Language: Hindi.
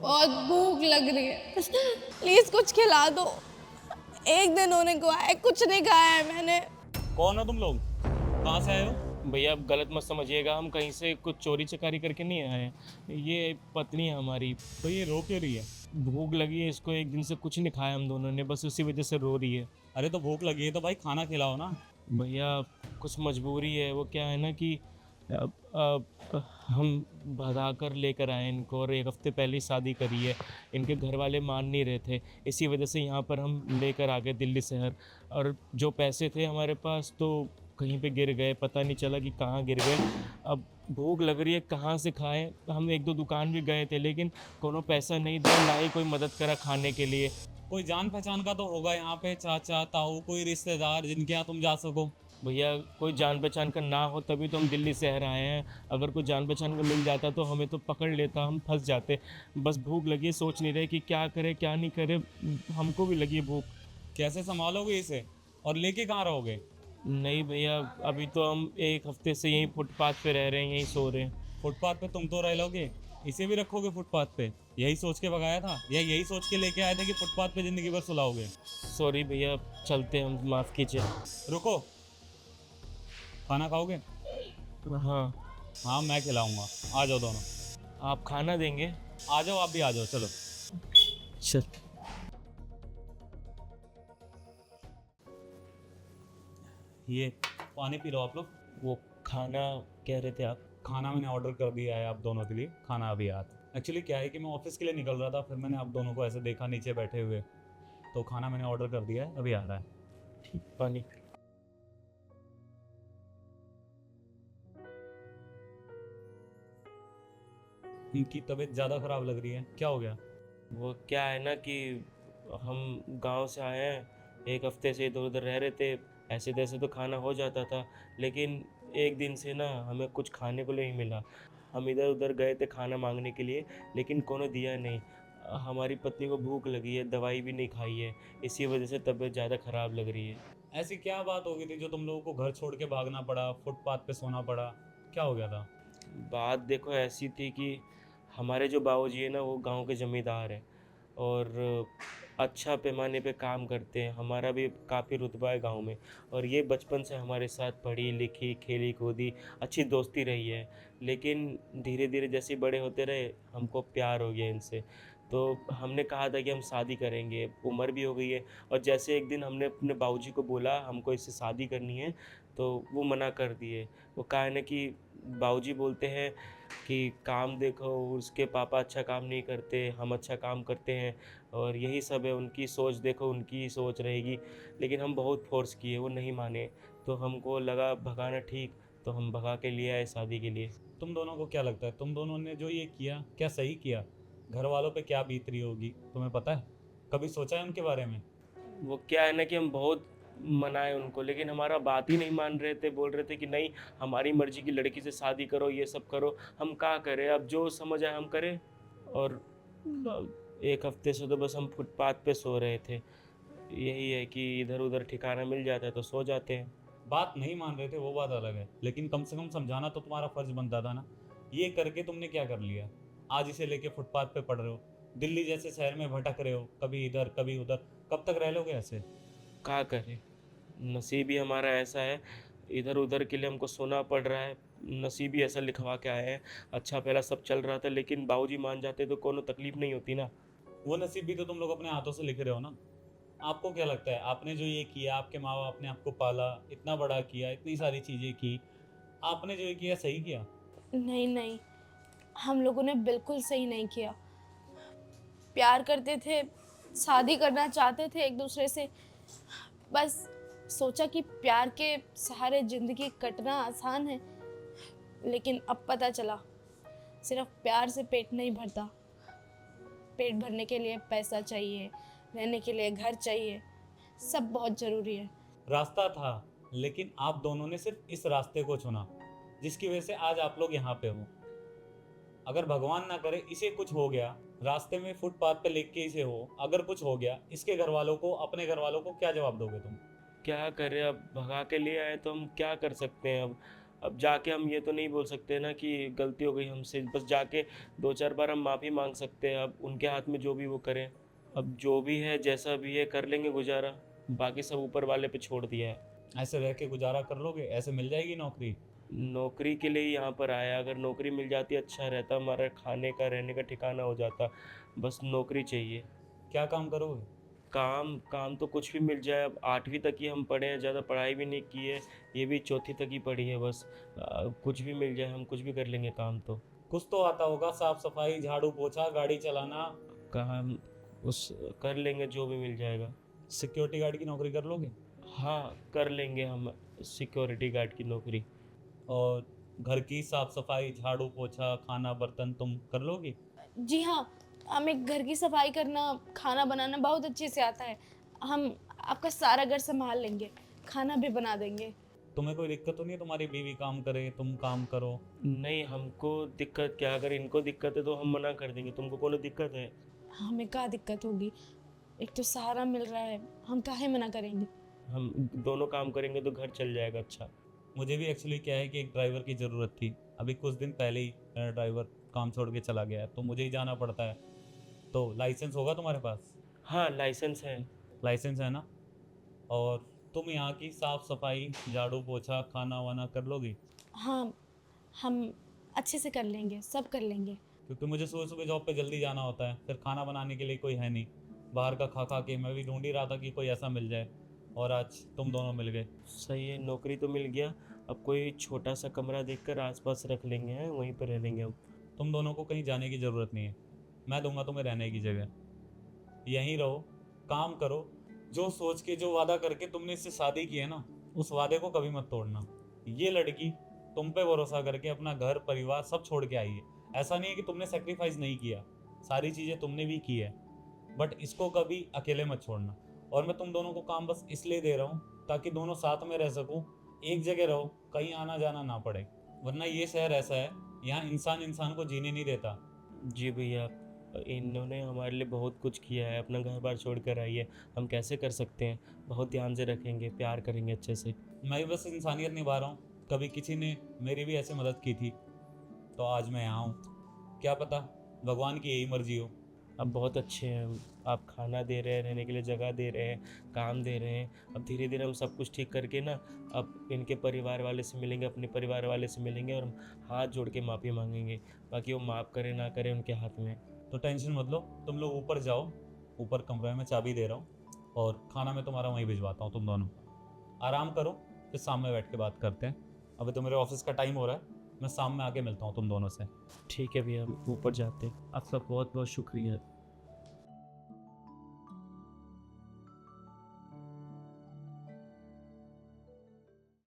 बहुत भूख लग रही है, प्लीज कुछ खिला दो। एक दिन होने को आया, कुछ नहीं खाया है मैंने। कौन हो तुम लोग? कहाँ से आए हो? भैया आप गलत मत समझिएगा, हम कहीं से कुछ चोरी चकारी करके नहीं आए हैं। ये पत्नी है हमारी। तो ये रो क्यों रही है? भूख लगी है इसको, एक दिन से कुछ नहीं खाया हम दोनों ने, बस उसी वजह से रो रही है। अरे तो भूख लगी है तो भाई खाना खिलाओ ना। भैया कुछ मजबूरी है, वो क्या है ना कि हम भगा कर लेकर आए इनको, और एक हफ्ते पहले ही शादी करी है। इनके घर वाले मान नहीं रहे थे, इसी वजह से यहाँ पर हम लेकर आ गए दिल्ली शहर। और जो पैसे थे हमारे पास तो कहीं पे गिर गए, पता नहीं चला कि कहाँ गिर गए। अब भूख लग रही है, कहाँ से खाएं। हम एक दो दुकान भी गए थे, लेकिन कोनो पैसा नहीं दिया, ना ही कोई मदद करा खाने के लिए। कोई जान पहचान का तो होगा यहाँ पे, चाचा ताऊ कोई रिश्तेदार जिनके यहाँ तुम जा सको। भैया कोई जान पहचान का ना हो तभी तो हम दिल्ली शहर आए हैं। अगर कोई जान पहचान का मिल जाता तो हमें तो पकड़ लेता, हम फंस जाते। बस भूख लगी है, सोच नहीं रहे कि क्या करें क्या नहीं करें। हमको भी लगी है भूख। कैसे संभालोगे इसे? और लेके कहाँ रहोगे? नहीं भैया, अभी तो हम एक हफ्ते से यहीं फुटपाथ पे रह रहे हैं, यहीं सो रहे हैं। फुटपाथ पे तुम तो रह लोगे, इसे भी रखोगे फुटपाथ पे? यही सोच के भगाया था या यही सोच के लेके आए थे कि फुटपाथ पे जिंदगी भर सुलाओगे? सॉरी भैया, चलते हैं हम, माफ़ कीजिए। रुको, खाना खाओगे? हाँ। हाँ मैं खिलाऊंगा, आ जाओ दोनों। आप खाना देंगे? आ जाओ, आप भी आ जाओ, चलो। चल। ये पानी पी लो आप लोग। वो खाना कह रहे थे आप? खाना मैंने ऑर्डर कर दिया है आप दोनों के लिए, खाना अभी आता। एक्चुअली क्या है कि मैं ऑफिस के लिए निकल रहा था, फिर मैंने आप दोनों को ऐसे देखा नीचे बैठे हुए, तो खाना मैंने ऑर्डर कर दिया है, अभी आ रहा है। ठीक, पानी। इनकी तबीयत ज़्यादा ख़राब लग रही है, क्या हो गया? वो क्या है ना कि हम गांव से आए हैं, एक हफ्ते से इधर उधर रह रहे थे। ऐसे तैसे तो खाना हो जाता था, लेकिन एक दिन से ना हमें कुछ खाने को नहीं मिला। हम इधर उधर गए थे खाना मांगने के लिए, लेकिन कोनो दिया नहीं। हमारी पत्नी को भूख लगी है, दवाई भी नहीं खाई है, इसी वजह से तबीयत ज़्यादा ख़राब लग रही है। ऐसी क्या बात हो गई थी जो तुम लोगों को घर छोड़ के भागना पड़ा, फुटपाथ पे सोना पड़ा? क्या हो गया था? बात देखो ऐसी थी कि हमारे जो बाबूजी है ना, वो गांव के ज़मींदार हैं, और अच्छा पैमाने पे काम करते हैं। हमारा भी काफ़ी रुतबा है गांव में, और ये बचपन से हमारे साथ पढ़ी लिखी खेली कूदी, अच्छी दोस्ती रही है। लेकिन धीरे धीरे जैसे बड़े होते रहे, हमको प्यार हो गया इनसे। तो हमने कहा था कि हम शादी करेंगे, उम्र भी हो गई है। और जैसे एक दिन हमने अपने बाबूजी को बोला हमको इससे शादी करनी है, तो वो मना कर दिए। वो कहा है ना कि बाबूजी बोलते हैं कि काम देखो, उसके पापा अच्छा काम नहीं करते, हम अच्छा काम करते हैं, और यही सब है। उनकी सोच देखो, उनकी सोच रहेगी। लेकिन हम बहुत फोर्स किए, वो नहीं माने, तो हमको लगा भगाना ठीक, तो हम भगा के लिए आए शादी के लिए। तुम दोनों को क्या लगता है, तुम दोनों ने जो ये किया क्या सही किया? घर वालों पे क्या बीत रही होगी तुम्हें पता है? कभी सोचा है उनके बारे में? वो क्या है ना कि हम बहुत मनाए उनको, लेकिन हमारा बात ही नहीं मान रहे थे। बोल रहे थे कि नहीं, हमारी मर्जी की लड़की से शादी करो, ये सब करो। हम क्या करें, अब जो समझ आए हम करें। और एक हफ्ते से तो बस हम फुटपाथ पे सो रहे थे। यही है कि इधर उधर ठिकाना मिल जाता है तो सो जाते हैं। बात नहीं मान रहे थे वो बात अलग है, लेकिन कम से कम समझाना तो तुम्हारा फर्ज बनता था ना। ये करके तुमने क्या कर लिया? आज इसे लेके फुटपाथ पे पड़ रहे हो, दिल्ली जैसे शहर में भटक रहे हो, कभी इधर कभी उधर। कब तक रह लोगे ऐसे? क्या करें, नसीब ही हमारा ऐसा है। इधर उधर के लिए हमको सोना पड़ रहा है। नसीब ही ऐसा लिखवा के आए हैं। अच्छा पहला सब चल रहा था, लेकिन बाबूजी मान जाते तो कोनो तकलीफ नहीं होती ना। वो नसीब भी तो तुम लोग अपने हाथों से लिख रहे हो ना। आपको क्या लगता है, आपने जो ये किया, आपके माँ बाप ने आपको पाला, इतना बड़ा किया, इतनी सारी चीज़ें की, आपने जो ये किया सही किया? नहीं नहीं, हम लोगों ने बिल्कुल सही नहीं किया। प्यार करते थे, शादी करना चाहते थे एक दूसरे से, बस सोचा कि प्यार के सहारे जिंदगी कटना आसान है। लेकिन अब पता चला, सिर्फ प्यार से पेट नहीं भरता। पेट भरने के लिए पैसा चाहिए, रहने के लिए घर चाहिए, सब बहुत ज़रूरी है। रास्ता था, लेकिन आप दोनों ने सिर्फ इस रास्ते को चुना, जिसकी वजह से आज आप लोग यहाँ पे हो। अगर भगवान ना करे इसे कुछ हो गया, रास्ते में फुटपाथ पे लेके इसे हो, अगर कुछ हो गया, इसके घर वालों को, अपने घर वालों को क्या जवाब दोगे तुम? क्या करें, अब भगा के लिए आए तो हम क्या कर सकते हैं अब। अब जाके हम ये तो नहीं बोल सकते ना कि गलती हो गई हमसे, बस जाके 2-4 बार हम माफ़ी मांग सकते हैं। अब उनके हाथ में जो भी वो करें, अब जो भी है जैसा भी है कर लेंगे गुजारा, बाकी सब ऊपर वाले पे छोड़ दिया है। ऐसे रह के गुजारा कर लोगे? ऐसे मिल जाएगी नौकरी? नौकरी के लिए ही यहाँ पर आया, अगर नौकरी मिल जाती अच्छा रहता, हमारा खाने का रहने का ठिकाना हो जाता, बस नौकरी चाहिए। क्या काम करोगे? काम काम तो कुछ भी मिल जाए, अब 8वीं तक ही हम पढ़े हैं, ज़्यादा पढ़ाई भी नहीं की है, ये भी 4थी तक ही पढ़ी है बस। कुछ भी मिल जाए हम कुछ भी कर लेंगे काम तो। कुछ तो आता होगा, साफ सफाई, झाड़ू पोछा, गाड़ी चलाना। काम उस कर लेंगे जो भी मिल जाएगा। सिक्योरिटी गार्ड की नौकरी कर लोगे? हाँ, कर लेंगे हम सिक्योरिटी गार्ड की नौकरी। और घर की साफ सफाई, झाड़ू पोछा, खाना बर्तन तुम कर लोगी? जी हाँ, हमें घर की सफाई करना, खाना बनाना बहुत अच्छे से आता है। हम आपका सारा घर संभाल लेंगे, खाना भी बना देंगे। तुम्हें कोई दिक्कत तो नहीं है तुम्हारी बीवी काम करे तुम काम करो? नहीं, हमको दिक्कत क्या, अगर इनको दिक्कत है तो हम मना कर देंगे, तुमको कोनो दिक्कत है? हमें क्या दिक्कत होगी, एक तो सहारा मिल रहा है, हम काहे मना करेंगे। हम दोनों काम करेंगे तो घर चल जाएगा अच्छा। मुझे भी एक्चुअली क्या है कि एक ड्राइवर की ज़रूरत थी। अभी कुछ दिन पहले ही मेरा ड्राइवर काम छोड़ के चला गया है, तो मुझे ही जाना पड़ता है। तो लाइसेंस होगा तुम्हारे पास? हाँ, लाइसेंस है। लाइसेंस है ना? और तुम यहाँ की साफ सफाई, झाड़ू पोछा, खाना वाना कर लोगी? हाँ, हम अच्छे से कर लेंगे, सब कर लेंगे। क्योंकि मुझे सुबह सुबह जॉब पे जल्दी जाना होता है, फिर खाना बनाने के लिए कोई है नहीं। बाहर का खा खा के मैं भी ढूंढ ही रहा था कि कोई ऐसा मिल जाए, और आज तुम दोनों मिल गए। सही है, नौकरी तो मिल गया, अब कोई छोटा सा कमरा देखकर आसपास रख लेंगे, हैं वहीं पर रह लेंगे हम। तुम दोनों को कहीं जाने की ज़रूरत नहीं है, मैं दूंगा तुम्हें रहने की जगह। यहीं रहो, काम करो। जो सोच के, जो वादा करके तुमने इससे शादी की है ना, उस वादे को कभी मत तोड़ना। ये लड़की तुम पे भरोसा करके अपना घर परिवार सब छोड़ के आई है। ऐसा नहीं है कि तुमने सेक्रीफाइस नहीं किया, सारी चीज़ें तुमने भी की है, बट इसको कभी अकेले मत छोड़ना। और मैं तुम दोनों को काम बस इसलिए दे रहा हूँ ताकि दोनों साथ में रह सकूँ, एक जगह रहो, कहीं आना जाना ना पड़े। वरना ये शहर ऐसा है, यहाँ इंसान इंसान को जीने नहीं देता। जी भैया, इन्होंने हमारे लिए बहुत कुछ किया है, अपना घर बार छोड़ कर आई है, हम कैसे कर सकते हैं? बहुत ध्यान से रखेंगे, प्यार करेंगे अच्छे से। मैं भी बस इंसानियत निभा रहा हूँ। कभी किसी ने मेरी भी ऐसे मदद की थी, तो आज मैं यहाँ हूँ। क्या पता भगवान की यही मर्जी हो। अब बहुत अच्छे हैं, आप खाना दे रहे हैं, रहने के लिए जगह दे रहे हैं, काम दे रहे हैं। अब धीरे धीरे हम सब कुछ ठीक करके ना, अब इनके परिवार वाले से मिलेंगे, अपने परिवार वाले से मिलेंगे, और हम हाथ जोड़ के माफ़ी मांगेंगे। बाकी वो माफ़ करे ना करे उनके हाथ में। तो टेंशन मत लो, तुम लोग ऊपर जाओ, ऊपर कमरे में चाबी दे रहा हूँ, और खाना मैं तुम्हारा वहीं भिजवाता हूँ। तुम दोनों आराम करो, फिर सामने बैठ के बात करते हैं। अभी तो मेरे ऑफिस का टाइम हो रहा है, मैं शाम में आके मिलता हूँ तुम दोनों से। ठीक है भैया, हम ऊपर जाते हैं। आपका बहुत बहुत शुक्रिया।